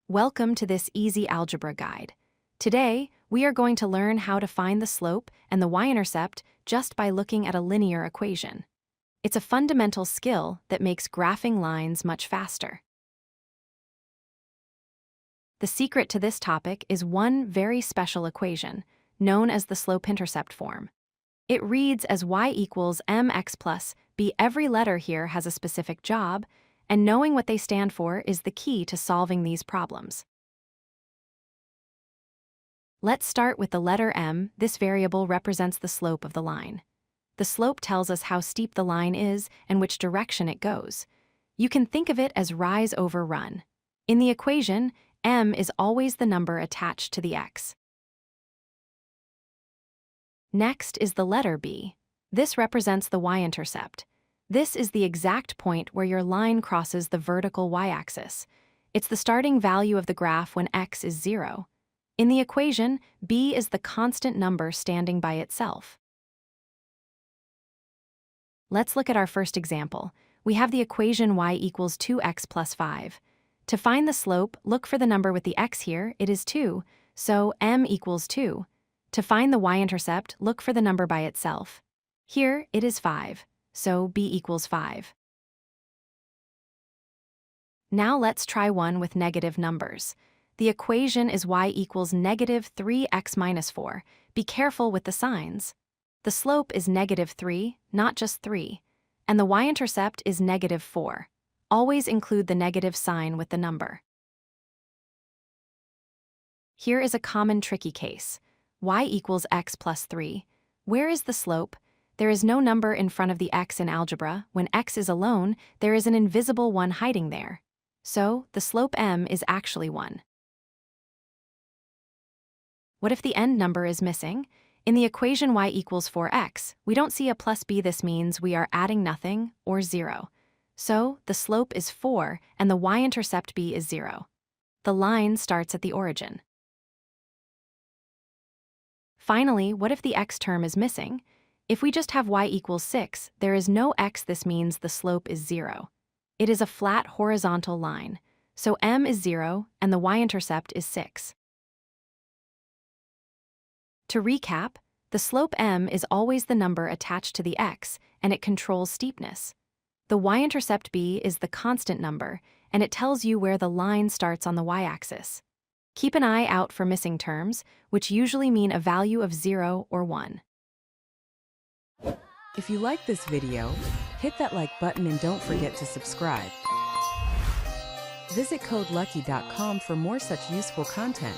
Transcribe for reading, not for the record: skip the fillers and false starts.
Welcome to this easy algebra guide. Today, we are going to learn how to find the slope and the y-intercept just by looking at a linear equation. It's a fundamental skill that makes graphing lines much faster. The secret to this topic is one very special equation, known as the slope-intercept form. It reads as y equals mx plus b. Every letter here has a specific job, and knowing what they stand for is the key to solving these problems. Let's start with the letter m. This variable represents the slope of the line. The slope tells us how steep the line is and which direction it goes. You can think of it as rise over run. In the equation, m is always the number attached to the x. Next is the letter b. This represents the y-intercept. This is the exact point where your line crosses the vertical y-axis. It's the starting value of the graph when x is 0. In the equation, b is the constant number standing by itself. Let's look at our first example. We have the equation y equals 2x plus 5. To find the slope, look for the number with the x here. It is 2, so m equals 2. To find the y-intercept, look for the number by itself. Here, it is 5, so b equals 5. Now let's try one with negative numbers. The equation is y equals negative 3x minus 4. Be careful with the signs. The slope is negative 3, not just 3, and the y-intercept is negative 4. Always include the negative sign with the number. Here is a common tricky case. Y equals x plus 3. Where is the slope? There is no number in front of the x in algebra. When x is alone, there is an invisible one hiding there. So, the slope m is actually 1. What if the end number is missing? In the equation y equals 4x, we don't see a plus b. This means we are adding nothing or 0. So, the slope is 4 and the y-intercept b is 0. The line starts at the origin. Finally, what if the x term is missing? If we just have y equals 6, there is no x. This means the slope is 0. It is a flat horizontal line, so m is 0 and the y-intercept is 6. To recap, the slope m is always the number attached to the x, and it controls steepness. The y-intercept b is the constant number, and it tells you where the line starts on the y-axis. Keep an eye out for missing terms, which usually mean a value of 0 or 1. If you like this video, hit that like button and don't forget to subscribe. Visit codelucky.com for more such useful content.